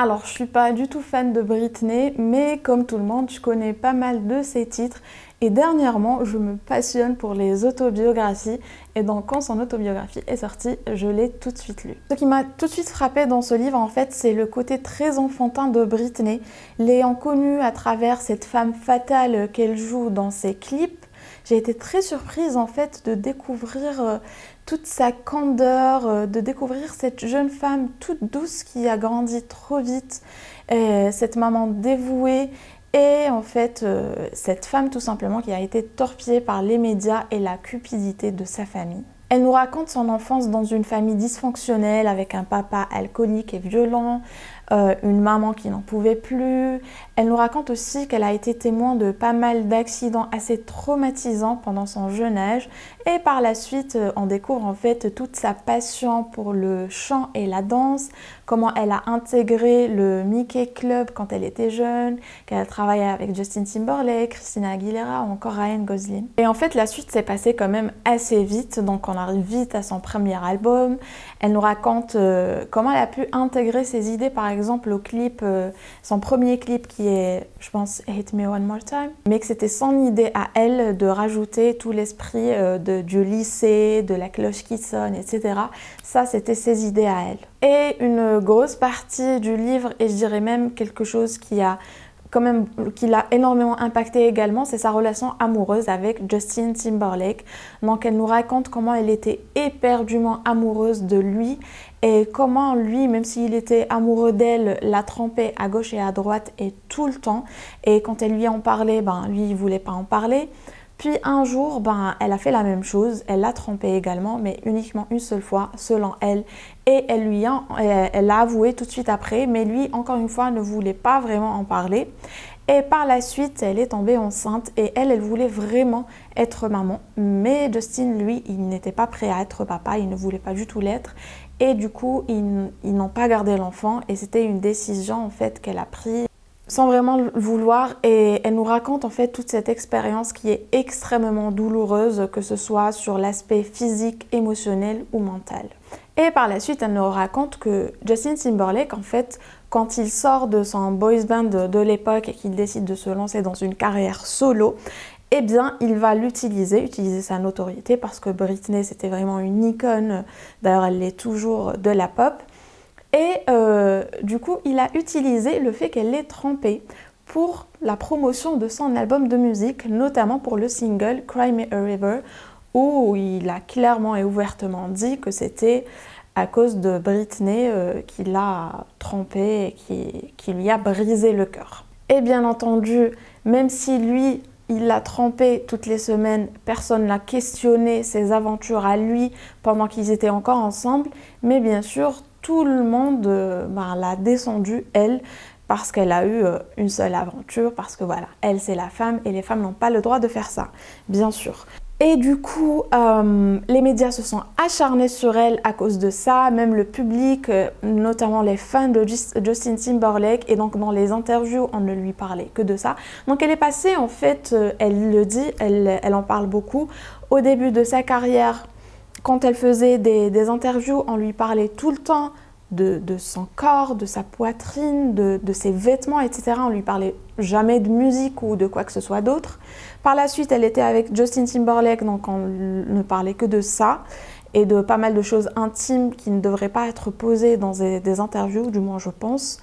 Alors, je suis pas du tout fan de Britney, mais comme tout le monde, je connais pas mal de ses titres. Et dernièrement, je me passionne pour les autobiographies. Et donc, quand son autobiographie est sortie, je l'ai tout de suite lue. Ce qui m'a tout de suite frappé dans ce livre, en fait, c'est le côté très enfantin de Britney. L'ayant connue à travers cette femme fatale qu'elle joue dans ses clips, j'ai été très surprise, en fait, de découvrir toute sa candeur, de découvrir cette jeune femme toute douce qui a grandi trop vite, cette maman dévouée. Et en fait, cette femme tout simplement qui a été torpillée par les médias et la cupidité de sa famille. Elle nous raconte son enfance dans une famille dysfonctionnelle avec un papa alcoolique et violent, une maman qui n'en pouvait plus. Elle nous raconte aussi qu'elle a été témoin de pas mal d'accidents assez traumatisants pendant son jeune âge. Et par la suite, on découvre en fait toute sa passion pour le chant et la danse, comment elle a intégré le Mickey Club quand elle était jeune, qu'elle a travaillé avec Justin Timberlake, Christina Aguilera ou encore Ryan Gosling. Et en fait, la suite s'est passée quand même assez vite, donc on arrive vite à son premier album. Elle nous raconte comment elle a pu intégrer ses idées, par exemple au clip, son premier clip qui est, je pense, Hit Me One More Time, mais que c'était son idée à elle de rajouter tout l'esprit du lycée, de la cloche qui sonne, etc. Ça, c'était ses idées à elle. Et une grosse partie du livre, et je dirais même quelque chose qui l'a énormément impacté également, c'est sa relation amoureuse avec Justin Timberlake. Donc elle nous raconte comment elle était éperdument amoureuse de lui et comment lui, même s'il était amoureux d'elle, la trompait à gauche et à droite et tout le temps. Et quand elle lui en parlait, lui il voulait pas en parler. Puis un jour, elle a fait la même chose, elle l'a trompé également, mais uniquement une seule fois, selon elle. Et elle l'a avoué tout de suite après, mais lui, encore une fois, ne voulait pas vraiment en parler. Et par la suite, elle est tombée enceinte et elle voulait vraiment être maman. Mais Justin, lui, il n'était pas prêt à être papa, il ne voulait pas du tout l'être. Et du coup, ils n'ont pas gardé l'enfant et c'était une décision en fait qu'elle a prise sans vraiment le vouloir, et elle nous raconte en fait toute cette expérience qui est extrêmement douloureuse, que ce soit sur l'aspect physique, émotionnel ou mental. Et par la suite, elle nous raconte que Justin Timberlake, en fait, quand il sort de son boys band de l'époque et qu'il décide de se lancer dans une carrière solo, eh bien, il va utiliser sa notoriété, parce que Britney, c'était vraiment une icône, d'ailleurs elle l'est toujours, de la pop. Et du coup, il a utilisé le fait qu'elle l'ait trompé pour la promotion de son album de musique, notamment pour le single Cry Me a River, où il a clairement et ouvertement dit que c'était à cause de Britney qui l'a trompé et qui lui a brisé le cœur. Et bien entendu, même si lui, il l'a trompé toutes les semaines, personne n'a questionné ses aventures à lui pendant qu'ils étaient encore ensemble, mais bien sûr, tout le monde l'a descendue, elle, parce qu'elle a eu une seule aventure, parce que voilà, elle c'est la femme et les femmes n'ont pas le droit de faire ça, bien sûr. Et du coup, les médias se sont acharnés sur elle à cause de ça, même le public, notamment les fans de Justin Timberlake, et donc dans les interviews, on ne lui parlait que de ça. Donc elle est passée, en fait, elle le dit, elle en parle beaucoup, au début de sa carrière. Quand elle faisait des interviews, on lui parlait tout le temps de son corps, de sa poitrine, de ses vêtements, etc. On lui parlait jamais de musique ou de quoi que ce soit d'autre. Par la suite, elle était avec Justin Timberlake, donc on ne parlait que de ça et de pas mal de choses intimes qui ne devraient pas être posées dans des interviews, du moins je pense.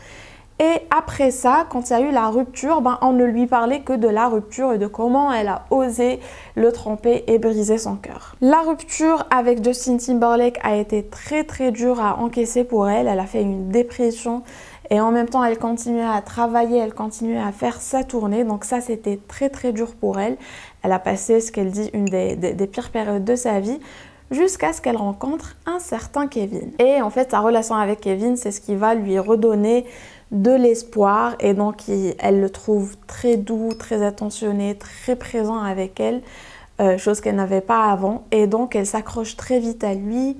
Et après ça, quand il y a eu la rupture, on ne lui parlait que de la rupture et de comment elle a osé le tromper et briser son cœur. La rupture avec Justin Timberlake a été très très dure à encaisser pour elle. Elle a fait une dépression et en même temps elle continuait à travailler, elle continuait à faire sa tournée. Donc ça, c'était très très dur pour elle. Elle a passé, ce qu'elle dit, une des pires périodes de sa vie, jusqu'à ce qu'elle rencontre un certain Kevin. Et en fait, sa relation avec Kevin, c'est ce qui va lui redonner de l'espoir, et donc elle le trouve très doux, très attentionné, très présent avec elle, chose qu'elle n'avait pas avant, et donc elle s'accroche très vite à lui.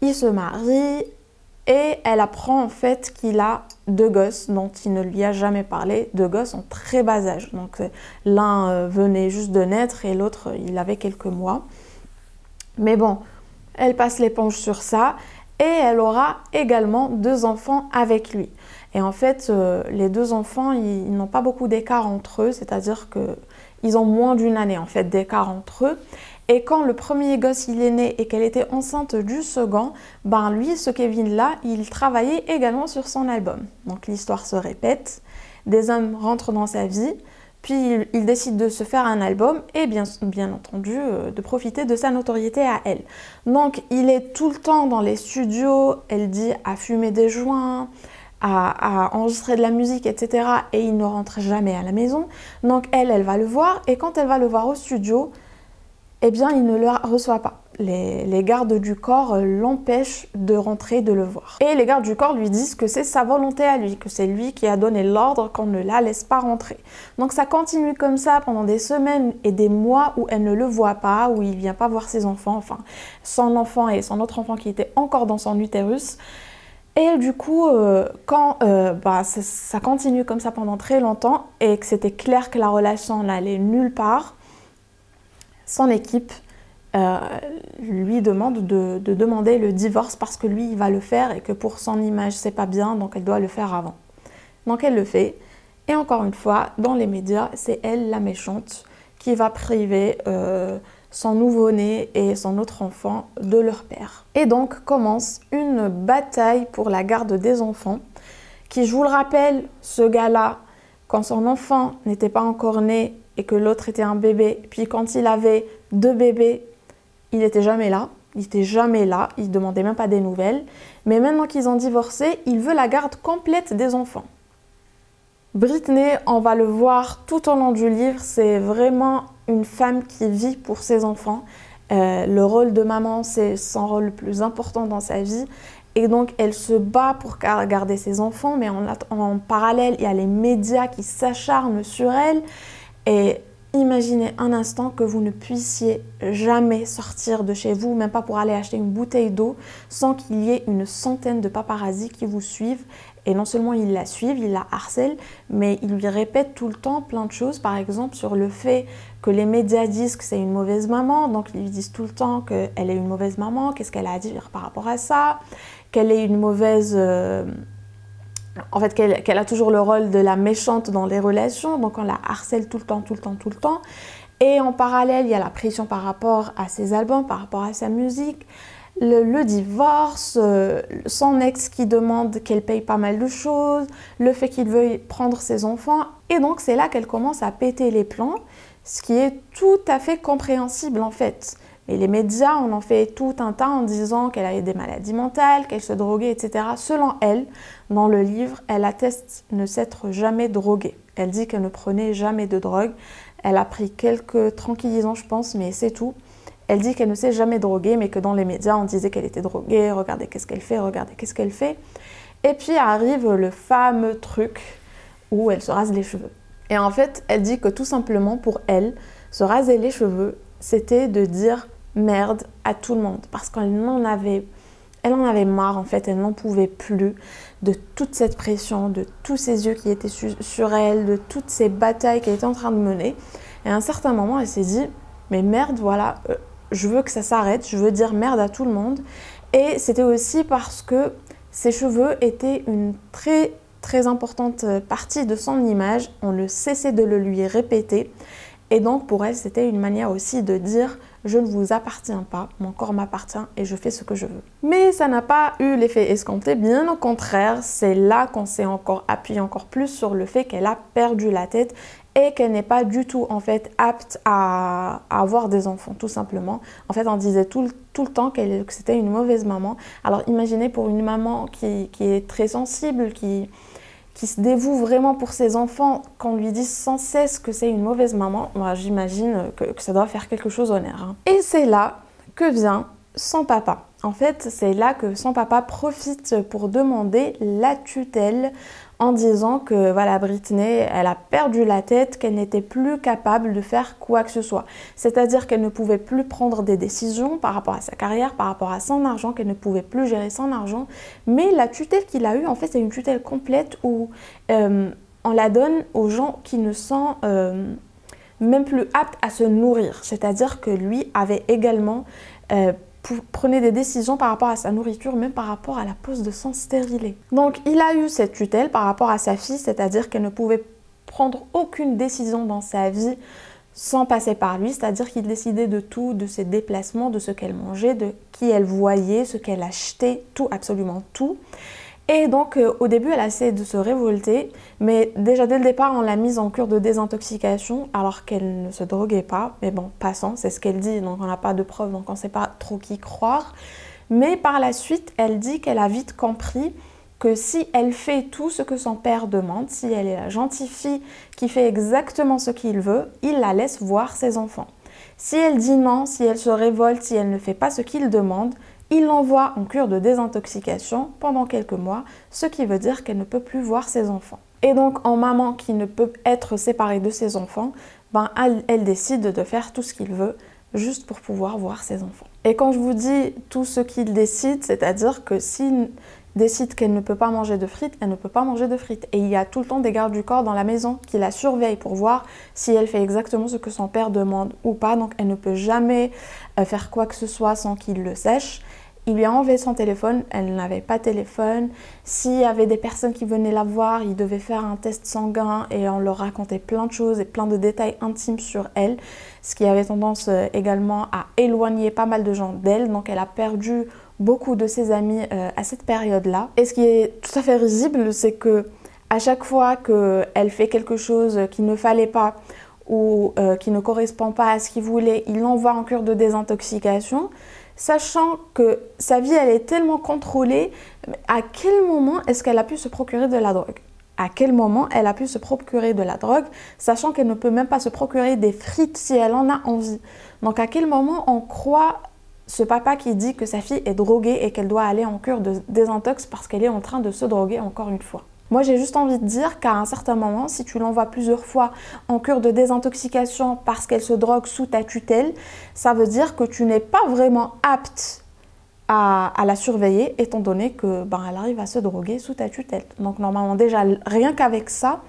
Il se marie et elle apprend en fait qu'il a 2 gosses dont il ne lui a jamais parlé, 2 gosses en très bas âge, donc l'un venait juste de naître et l'autre il avait quelques mois. Mais bon, elle passe l'éponge sur ça et elle aura également 2 enfants avec lui. Et en fait, les deux enfants, ils n'ont pas beaucoup d'écart entre eux, c'est-à-dire qu'ils ont moins d'une année en fait d'écart entre eux. Et quand le premier gosse il est né et qu'elle était enceinte du second, ben lui, ce Kevin-là, il travaillait également sur son album. Donc l'histoire se répète, des hommes rentrent dans sa vie, puis il décide de se faire un album et bien entendu de profiter de sa notoriété à elle. Donc il est tout le temps dans les studios, elle dit à fumer des joints, à enregistrer de la musique, etc. Et il ne rentre jamais à la maison. Donc elle va le voir et quand elle va le voir au studio, eh bien, il ne le reçoit pas. Les gardes du corps l'empêchent de rentrer, de le voir. Et les gardes du corps lui disent que c'est sa volonté à lui, que c'est lui qui a donné l'ordre qu'on ne la laisse pas rentrer. Donc ça continue comme ça pendant des semaines et des mois où elle ne le voit pas, où il ne vient pas voir ses enfants, enfin son enfant et son autre enfant qui était encore dans son utérus. Et du coup, quand ça continue comme ça pendant très longtemps et que c'était clair que la relation n'allait nulle part, son équipe lui demande de demander le divorce parce que lui, il va le faire et que pour son image, c'est pas bien, donc elle doit le faire avant. Donc elle le fait. Et encore une fois, dans les médias, c'est elle, la méchante, qui va priver son nouveau-né et son autre enfant de leur père. Et donc commence une bataille pour la garde des enfants qui, je vous le rappelle, ce gars-là, quand son enfant n'était pas encore né et que l'autre était un bébé, puis quand il avait 2 bébés, il n'était jamais là, il demandait même pas des nouvelles. Mais maintenant qu'ils ont divorcé, il veut la garde complète des enfants. Britney, on va le voir tout au long du livre, c'est vraiment une femme qui vit pour ses enfants. Le rôle de maman, c'est son rôle le plus important dans sa vie. Et donc, elle se bat pour garder ses enfants, mais en parallèle, il y a les médias qui s'acharnent sur elle. Et imaginez un instant que vous ne puissiez jamais sortir de chez vous, même pas pour aller acheter une bouteille d'eau, sans qu'il y ait une centaine de paparazzis qui vous suivent. Et non seulement ils la suivent, ils la harcèlent, mais ils lui répètent tout le temps plein de choses, par exemple sur le fait que les médias disent que c'est une mauvaise maman, donc ils lui disent tout le temps qu'elle est une mauvaise maman, qu'est-ce qu'elle a à dire par rapport à ça, qu'elle est une mauvaise... En fait, qu'elle a toujours le rôle de la méchante dans les relations, donc on la harcèle tout le temps. Et en parallèle, il y a la pression par rapport à ses albums, par rapport à sa musique, le divorce, son ex qui demande qu'elle paye pas mal de choses, le fait qu'il veuille prendre ses enfants. Et donc, c'est là qu'elle commence à péter les plombs, ce qui est tout à fait compréhensible en fait. Et les médias, on en fait tout un tas en disant qu'elle avait des maladies mentales, qu'elle se droguait, etc. Selon elle, dans le livre, elle atteste ne s'être jamais droguée. Elle dit qu'elle ne prenait jamais de drogue. Elle a pris quelques tranquillisants, je pense, mais c'est tout. Elle dit qu'elle ne s'est jamais droguée, mais que dans les médias, on disait qu'elle était droguée. Regardez qu'est-ce qu'elle fait, regardez qu'est-ce qu'elle fait. Et puis arrive le fameux truc où elle se rase les cheveux. Et en fait, elle dit que tout simplement, pour elle, se raser les cheveux, c'était de dire merde à tout le monde. Parce qu'elle en avait marre, en fait, elle n'en pouvait plus de toute cette pression, de tous ces yeux qui étaient sur elle, de toutes ces batailles qu'elle était en train de mener. Et à un certain moment, elle s'est dit, mais merde, voilà, je veux que ça s'arrête, je veux dire merde à tout le monde. Et c'était aussi parce que ses cheveux étaient une très très importante partie de son image, on ne cessait de le lui répéter. Et donc pour elle, c'était une manière aussi de dire « je ne vous appartiens pas, mon corps m'appartient et je fais ce que je veux ». Mais ça n'a pas eu l'effet escompté, bien au contraire, c'est là qu'on s'est encore appuyé encore plus sur le fait qu'elle a perdu la tête et qu'elle n'est pas du tout en fait apte à avoir des enfants, tout simplement. En fait, on disait tout le temps que c'était une mauvaise maman. Alors imaginez pour une maman qui est très sensible, qui se dévoue vraiment pour ses enfants, qu'on lui dise sans cesse que c'est une mauvaise maman, moi j'imagine que ça doit faire quelque chose au nerf. Hein. Et c'est là que vient son papa. En fait, c'est là que son papa profite pour demander la tutelle en disant que voilà, Britney, elle a perdu la tête, qu'elle n'était plus capable de faire quoi que ce soit. C'est-à-dire qu'elle ne pouvait plus prendre des décisions par rapport à sa carrière, par rapport à son argent, qu'elle ne pouvait plus gérer son argent. Mais la tutelle qu'il a eue, en fait, c'est une tutelle complète où on la donne aux gens qui ne sont même plus aptes à se nourrir. C'est-à-dire que lui avait également prenait des décisions par rapport à sa nourriture, même par rapport à la pose de sang stérilé. Donc il a eu cette tutelle par rapport à sa fille, c'est-à-dire qu'elle ne pouvait prendre aucune décision dans sa vie sans passer par lui, c'est-à-dire qu'il décidait de tout, de ses déplacements, de ce qu'elle mangeait, de qui elle voyait, ce qu'elle achetait, tout, absolument tout. Et donc au début elle a essayé de se révolter, mais déjà dès le départ on l'a mise en cure de désintoxication alors qu'elle ne se droguait pas. Mais bon, passons, c'est ce qu'elle dit, donc on n'a pas de preuves, donc on ne sait pas trop qui croire. Mais par la suite elle dit qu'elle a vite compris que si elle fait tout ce que son père demande, si elle est la gentille fille qui fait exactement ce qu'il veut, il la laisse voir ses enfants. Si elle dit non, si elle se révolte, si elle ne fait pas ce qu'il demande, il l'envoie en cure de désintoxication pendant quelques mois, ce qui veut dire qu'elle ne peut plus voir ses enfants. Et donc, en maman qui ne peut être séparée de ses enfants, ben, elle décide de faire tout ce qu'il veut, juste pour pouvoir voir ses enfants. Et quand je vous dis tout ce qu'il décide, c'est-à-dire que s'il décide qu'elle ne peut pas manger de frites, elle ne peut pas manger de frites. Et il y a tout le temps des gardes du corps dans la maison qui la surveillent pour voir si elle fait exactement ce que son père demande ou pas. Donc elle ne peut jamais faire quoi que ce soit sans qu'il le sache. Il lui a enlevé son téléphone, elle n'avait pas de téléphone. S'il y avait des personnes qui venaient la voir, il devait faire un test sanguin et on leur racontait plein de choses et plein de détails intimes sur elle, ce qui avait tendance également à éloigner pas mal de gens d'elle. Donc elle a perdu beaucoup de ses amis à cette période-là. Et ce qui est tout à fait risible, c'est que à chaque fois qu'elle fait quelque chose qu'il ne fallait pas ou qui ne correspond pas à ce qu'il voulait, il l'envoie en cure de désintoxication, sachant que sa vie elle est tellement contrôlée. À quel moment est-ce qu'elle a pu se procurer de la drogue? À quel moment elle a pu se procurer de la drogue, sachant qu'elle ne peut même pas se procurer des frites si elle en a envie? Donc à quel moment on croit ce papa qui dit que sa fille est droguée et qu'elle doit aller en cure de désintox parce qu'elle est en train de se droguer encore une fois? Moi, j'ai juste envie de dire qu'à un certain moment, si tu l'envoies plusieurs fois en cure de désintoxication parce qu'elle se drogue sous ta tutelle, ça veut dire que tu n'es pas vraiment apte à la surveiller, étant donné que elle arrive à se droguer sous ta tutelle. Donc normalement, déjà, rien qu'avec ça,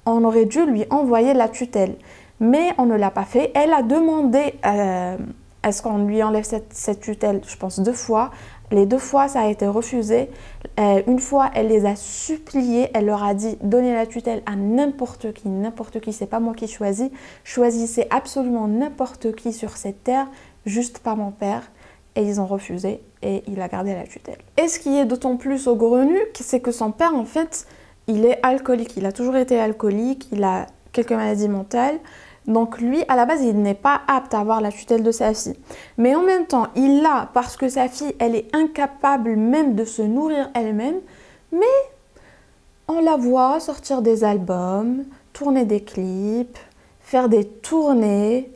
on aurait dû lui envoyer la tutelle. Mais on ne l'a pas fait. Elle a demandé à ce qu'on lui enlève cette tutelle, je pense 2 fois. Les 2 fois, ça a été refusé. Une fois, elle les a suppliés. Elle leur a dit, donnez la tutelle à n'importe qui, c'est pas moi qui choisis. Choisissez absolument n'importe qui sur cette terre, juste pas mon père. Et ils ont refusé et il a gardé la tutelle. Et ce qui est d'autant plus saugrenu, c'est que son père, en fait, il est alcoolique. Il a toujours été alcoolique, il a quelques maladies mentales. Donc lui, à la base, il n'est pas apte à avoir la tutelle de sa fille. Mais en même temps, il l'a parce que sa fille, elle est incapable même de se nourrir elle-même. Mais on la voit sortir des albums, tourner des clips, faire des tournées.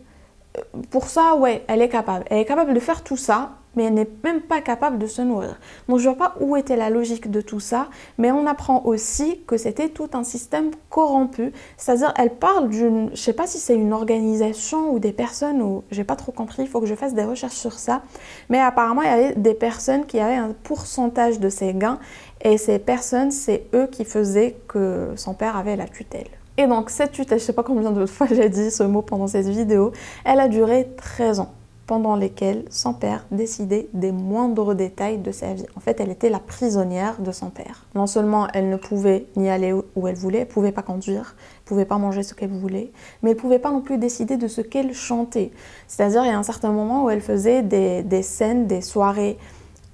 Pour ça, ouais, elle est capable. Elle est capable de faire tout ça, mais elle n'est même pas capable de se nourrir. Donc je ne vois pas où était la logique de tout ça, mais on apprend aussi que c'était tout un système corrompu. C'est-à-dire, elle parle d'une, je ne sais pas si c'est une organisation ou des personnes, ou j'ai pas trop compris, il faut que je fasse des recherches sur ça. Mais apparemment, il y avait des personnes qui avaient un pourcentage de ces gains, et ces personnes, c'est eux qui faisaient que son père avait la tutelle. Et donc cette tutelle, je ne sais pas combien de fois j'ai dit ce mot pendant cette vidéo, elle a duré 13 ans, pendant lesquels son père décidait des moindres détails de sa vie. En fait, elle était la prisonnière de son père. Non seulement elle ne pouvait ni aller où elle voulait, elle ne pouvait pas conduire, elle ne pouvait pas manger ce qu'elle voulait, mais elle ne pouvait pas non plus décider de ce qu'elle chantait. C'est-à-dire, il y a un certain moment où elle faisait des scènes, des soirées,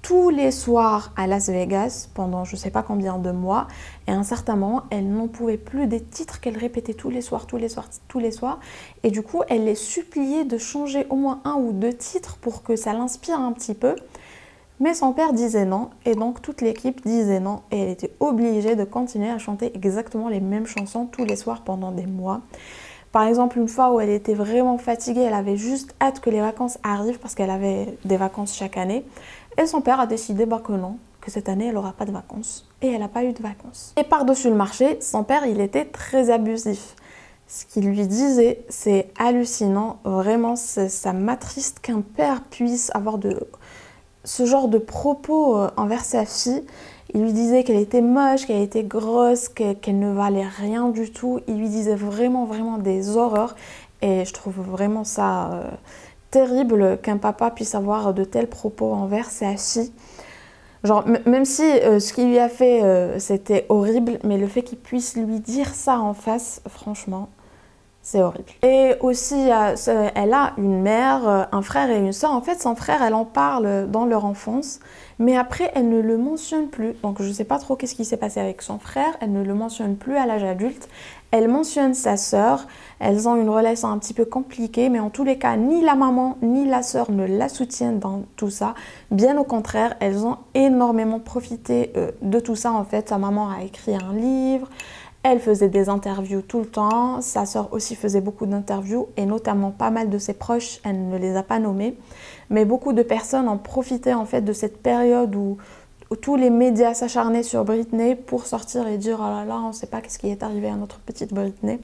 tous les soirs à Las Vegas pendant je ne sais pas combien de mois, et à un certain moment elle n'en pouvait plus des titres qu'elle répétait tous les soirs, et du coup elle les suppliait de changer au moins 1 ou 2 titres pour que ça l'inspire un petit peu, mais son père disait non, et donc toute l'équipe disait non, et elle était obligée de continuer à chanter exactement les mêmes chansons tous les soirs pendant des mois. Par exemple, une fois où elle était vraiment fatiguée, elle avait juste hâte que les vacances arrivent parce qu'elle avait des vacances chaque année. Et son père a décidé que non, que cette année, elle n'aura pas de vacances. Et elle n'a pas eu de vacances. Et par-dessus le marché, son père, il était très abusif. Ce qu'il lui disait, c'est hallucinant. Vraiment, ça m'attriste qu'un père puisse avoir ce genre de propos envers sa fille. Il lui disait qu'elle était moche, qu'elle était grosse, qu'elle ne valait rien du tout. Il lui disait vraiment des horreurs. Et je trouve vraiment ça terrible qu'un papa puisse avoir de tels propos envers sa fille. Genre, même si ce qu'il lui a fait, c'était horrible, mais le fait qu'il puisse lui dire ça en face, franchement, c'est horrible. Et aussi, elle a une mère, un frère et une soeur. En fait, son frère, elle en parle dans leur enfance, mais après, elle ne le mentionne plus. Donc, je ne sais pas trop qu'est-ce qui s'est passé avec son frère. Elle ne le mentionne plus à l'âge adulte. Elle mentionne sa sœur. Elles ont une relation un petit peu compliquée, mais en tous les cas, ni la maman ni la sœur ne la soutiennent dans tout ça. Bien au contraire, elles ont énormément profité de tout ça. En fait, sa maman a écrit un livre. Elle faisait des interviews tout le temps, sa sœur aussi faisait beaucoup d'interviews et notamment pas mal de ses proches, elle ne les a pas nommés. Mais beaucoup de personnes ont profité en fait de cette période où tous les médias s'acharnaient sur Britney pour sortir et dire « Oh là là, on ne sait pas qu'est-ce qui est arrivé à notre petite Britney »,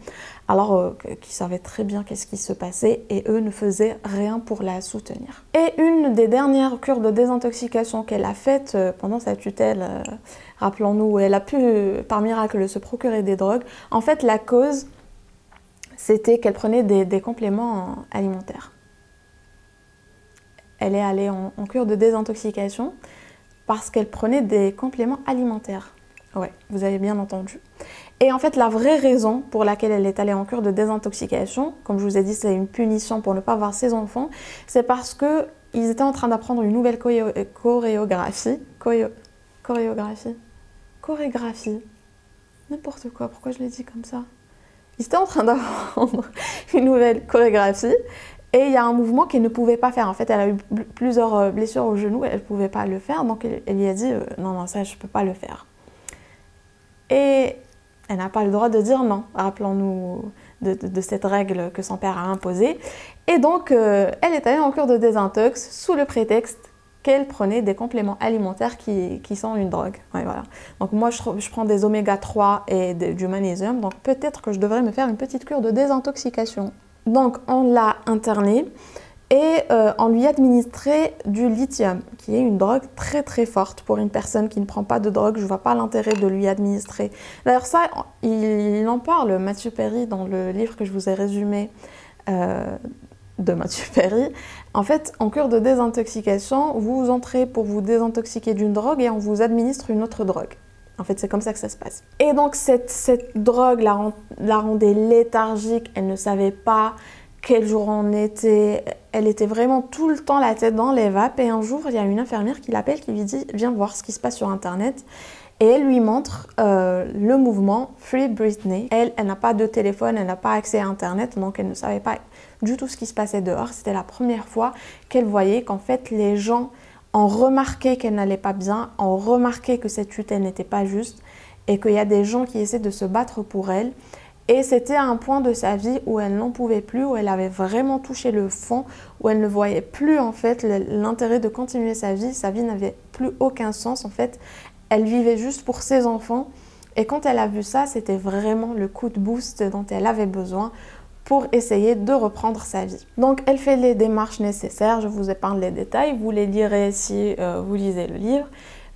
alors qu'ils savaient très bien qu'est-ce qui se passait et eux ne faisaient rien pour la soutenir. Et une des dernières cures de désintoxication qu'elle a faites pendant sa tutelle, rappelons-nous, où elle a pu par miracle se procurer des drogues, en fait la cause c'était qu'elle prenait des compléments alimentaires. Elle est allée en cure de désintoxication parce qu'elle prenait des compléments alimentaires. Ouais, vous avez bien entendu. Et en fait, la vraie raison pour laquelle elle est allée en cure de désintoxication, comme je vous ai dit, c'est une punition pour ne pas voir ses enfants, c'est parce qu'ils étaient en train d'apprendre une nouvelle chorégraphie. N'importe quoi, pourquoi je l'ai dit comme ça? Ils étaient en train d'apprendre une nouvelle chorégraphie. Et il y a un mouvement qu'elle ne pouvait pas faire. En fait, elle a eu plusieurs blessures au genou, elle ne pouvait pas le faire. Donc, elle lui a dit non, non, ça, je ne peux pas le faire. Et elle n'a pas le droit de dire non. Rappelons-nous de cette règle que son père a imposée. Et donc, elle est allée en cure de désintox sous le prétexte qu'elle prenait des compléments alimentaires qui sont une drogue. Ouais, voilà. Donc, moi, je prends des oméga 3 et du magnésium. Donc, peut-être que je devrais me faire une petite cure de désintoxication. Donc on l'a internée et on lui a administré du lithium, qui est une drogue très très forte pour une personne qui ne prend pas de drogue. Je ne vois pas l'intérêt de lui administrer. D'ailleurs ça, il en parle, Matthew Perry, dans le livre que je vous ai résumé de Matthew Perry. En fait, en cure de désintoxication, vous entrez pour vous désintoxiquer d'une drogue et on vous administre une autre drogue. En fait, c'est comme ça que ça se passe. Et donc, cette drogue la rendait léthargique. Elle ne savait pas quel jour on était. Elle était vraiment tout le temps la tête dans les vapes. Et un jour, il y a une infirmière qui l'appelle, qui lui dit « Viens voir ce qui se passe sur Internet ». Et elle lui montre le mouvement Free Britney. Elle n'a pas de téléphone, elle n'a pas accès à Internet, donc elle ne savait pas du tout ce qui se passait dehors. C'était la première fois qu'elle voyait qu'en fait, les gens ont remarqué qu'elle n'allait pas bien, ont remarqué que cette tutelle n'était pas juste et qu'il y a des gens qui essaient de se battre pour elle. Et c'était un point de sa vie où elle n'en pouvait plus, où elle avait vraiment touché le fond, où elle ne voyait plus en fait l'intérêt de continuer sa vie n'avait plus aucun sens en fait. Elle vivait juste pour ses enfants et quand elle a vu ça, c'était vraiment le coup de boost dont elle avait besoin pour essayer de reprendre sa vie. Donc elle fait les démarches nécessaires, je vous épargne les détails, vous les lirez si vous lisez le livre,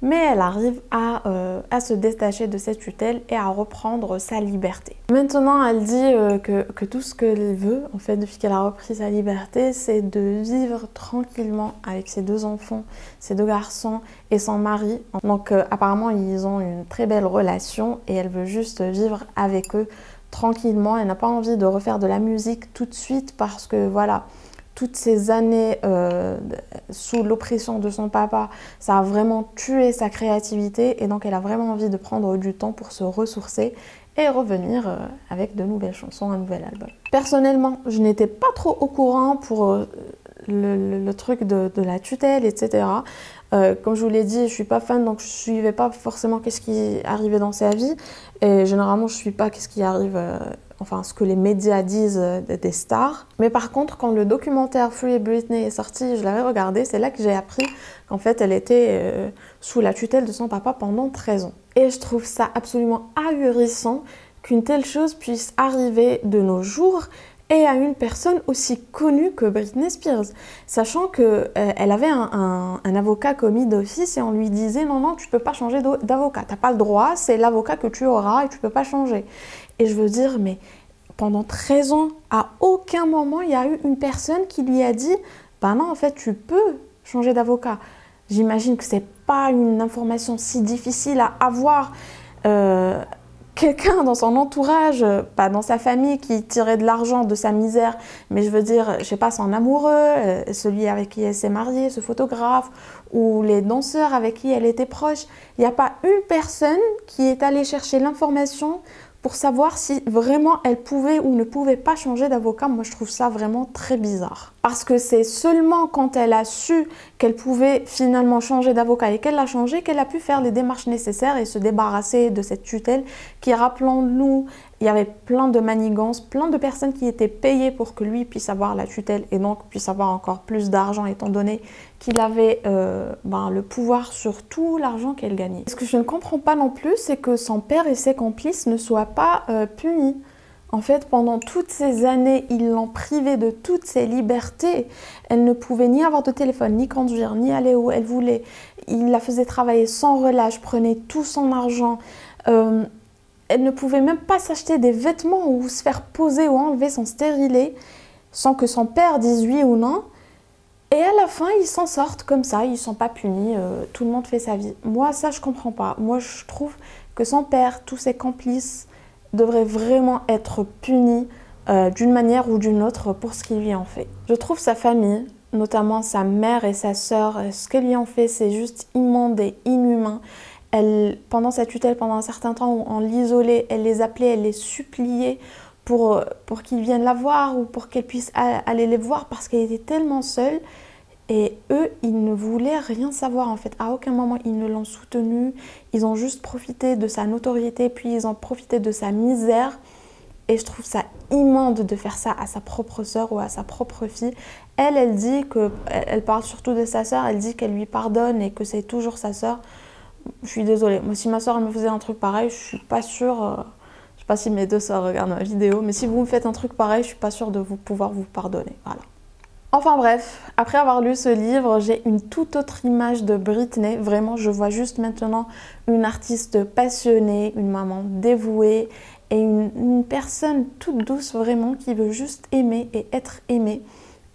mais elle arrive à se détacher de cette tutelle et à reprendre sa liberté. Maintenant, elle dit que tout ce qu'elle veut, en fait, depuis qu'elle a repris sa liberté, c'est de vivre tranquillement avec ses deux enfants, ses deux garçons et son mari. Donc apparemment, ils ont une très belle relation et elle veut juste vivre avec eux tranquillement. Elle n'a pas envie de refaire de la musique tout de suite parce que voilà, toutes ces années sous l'oppression de son papa, ça a vraiment tué sa créativité et donc elle a vraiment envie de prendre du temps pour se ressourcer et revenir avec de nouvelles chansons, un nouvel album. Personnellement, je n'étais pas trop au courant pour le truc de la tutelle, etc. Comme je vous l'ai dit, je ne suis pas fan, donc je ne suivais pas forcément qu'est-ce qui arrivait dans sa vie. Et généralement, je ne suis pas qu'est-ce qui arrive, enfin ce que les médias disent des stars. Mais par contre, quand le documentaire Free Britney est sorti, je l'avais regardé, c'est là que j'ai appris qu'en fait, elle était sous la tutelle de son papa pendant 13 ans. Et je trouve ça absolument ahurissant qu'une telle chose puisse arriver de nos jours et à une personne aussi connue que Britney Spears, sachant qu'elle avait un avocat commis d'office et on lui disait non, non, tu peux pas changer d'avocat, t'as pas le droit, c'est l'avocat que tu auras et tu peux pas changer. Et je veux dire, mais pendant 13 ans, à aucun moment il y a eu une personne qui lui a dit Ben non, en fait, tu peux changer d'avocat. J'imagine que c'est pas une information si difficile à avoir. Quelqu'un dans son entourage, pas dans sa famille, qui tirait de l'argent de sa misère, mais je veux dire, je sais pas, son amoureux, celui avec qui elle s'est mariée, ce photographe, ou les danseurs avec qui elle était proche. Il n'y a pas une personne qui est allée chercher l'information pour savoir si vraiment elle pouvait ou ne pouvait pas changer d'avocat. Moi, je trouve ça vraiment très bizarre. Parce que c'est seulement quand elle a su qu'elle pouvait finalement changer d'avocat et qu'elle l'a changé, qu'elle a pu faire les démarches nécessaires et se débarrasser de cette tutelle qui, rappelons-nous, il y avait plein de manigances, plein de personnes qui étaient payées pour que lui puisse avoir la tutelle et donc puisse avoir encore plus d'argent étant donné qu'il avait le pouvoir sur tout l'argent qu'elle gagnait. Ce que je ne comprends pas non plus, c'est que son père et ses complices ne soient pas punis. En fait, pendant toutes ces années, ils l'ont privée de toutes ses libertés. Elle ne pouvait ni avoir de téléphone, ni conduire, ni aller où elle voulait. Il la faisait travailler sans relâche, prenait tout son argent. Elle ne pouvait même pas s'acheter des vêtements ou se faire poser ou enlever son stérilet sans que son père dise oui ou non. Et à la fin, ils s'en sortent comme ça, ils ne sont pas punis, tout le monde fait sa vie. Moi, ça, je ne comprends pas. Moi, je trouve que son père, tous ses complices, devraient vraiment être punis d'une manière ou d'une autre pour ce qu'ils lui ont fait. Je trouve sa famille, notamment sa mère et sa sœur, ce qu'elles lui ont fait, c'est juste immonde et inhumain. Pendant sa tutelle, pendant un certain temps, on l'isolait, elle les appelait, elle les suppliait pour qu'ils viennent la voir ou pour qu'elle puisse aller les voir parce qu'elle était tellement seule. Et eux, ils ne voulaient rien savoir en fait. À aucun moment, ils ne l'ont soutenue. Ils ont juste profité de sa notoriété, puis ils ont profité de sa misère. Et je trouve ça immonde de faire ça à sa propre sœur ou à sa propre fille. Elle dit que, elle parle surtout de sa sœur, elle dit qu'elle lui pardonne et que c'est toujours sa sœur. Je suis désolée. Moi, si ma sœur me faisait un truc pareil, je suis pas sûre. Je sais pas si mes deux sœurs regardent ma vidéo, mais si vous me faites un truc pareil, je suis pas sûre de pouvoir vous pardonner. Voilà. Enfin bref, après avoir lu ce livre, j'ai une toute autre image de Britney. Vraiment, je vois juste maintenant une artiste passionnée, une maman dévouée et une personne toute douce vraiment qui veut juste aimer et être aimée.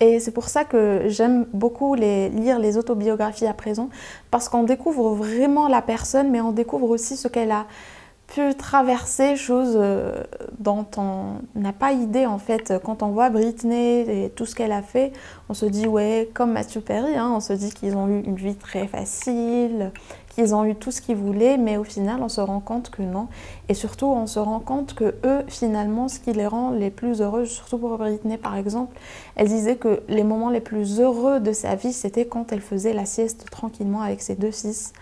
Et c'est pour ça que j'aime beaucoup lire les autobiographies à présent, parce qu'on découvre vraiment la personne, mais on découvre aussi ce qu'elle a pu traverser, chose dont on n'a pas idée en fait. Quand on voit Britney et tout ce qu'elle a fait, on se dit ouais, comme Matthew Perry, hein, on se dit qu'ils ont eu une vie très facile, qu'ils ont eu tout ce qu'ils voulaient, mais au final on se rend compte que non. Et surtout on se rend compte que eux finalement ce qui les rend les plus heureux, surtout pour Britney par exemple, elle disait que les moments les plus heureux de sa vie c'était quand elle faisait la sieste tranquillement avec ses deux fils.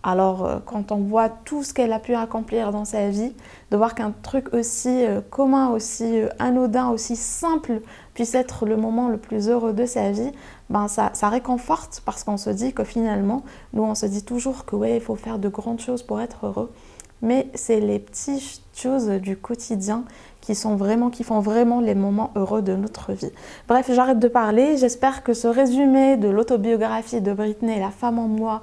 Alors, quand on voit tout ce qu'elle a pu accomplir dans sa vie, de voir qu'un truc aussi commun, aussi anodin, aussi simple puisse être le moment le plus heureux de sa vie, ben ça réconforte parce qu'on se dit que finalement, nous on se dit toujours que ouais, il faut faire de grandes choses pour être heureux, mais c'est les petites choses du quotidien qui font vraiment les moments heureux de notre vie. Bref, j'arrête de parler, j'espère que ce résumé de l'autobiographie de Britney, La femme en moi,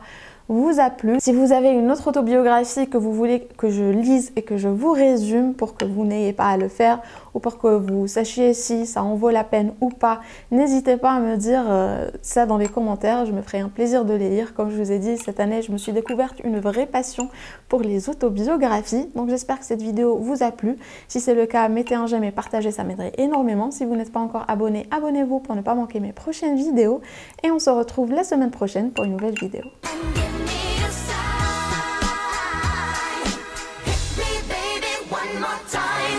vous a plu. Si vous avez une autre autobiographie que vous voulez que je lise et que je vous résume pour que vous n'ayez pas à le faire ou pour que vous sachiez si ça en vaut la peine ou pas, n'hésitez pas à me dire ça dans les commentaires, je me ferai un plaisir de les lire. Comme je vous ai dit, cette année je me suis découverte une vraie passion pour les autobiographies, donc j'espère que cette vidéo vous a plu. Si c'est le cas, mettez un j'aime et partagez, ça m'aiderait énormément. Si vous n'êtes pas encore abonné, abonnez-vous pour ne pas manquer mes prochaines vidéos et on se retrouve la semaine prochaine pour une nouvelle vidéo. One more time.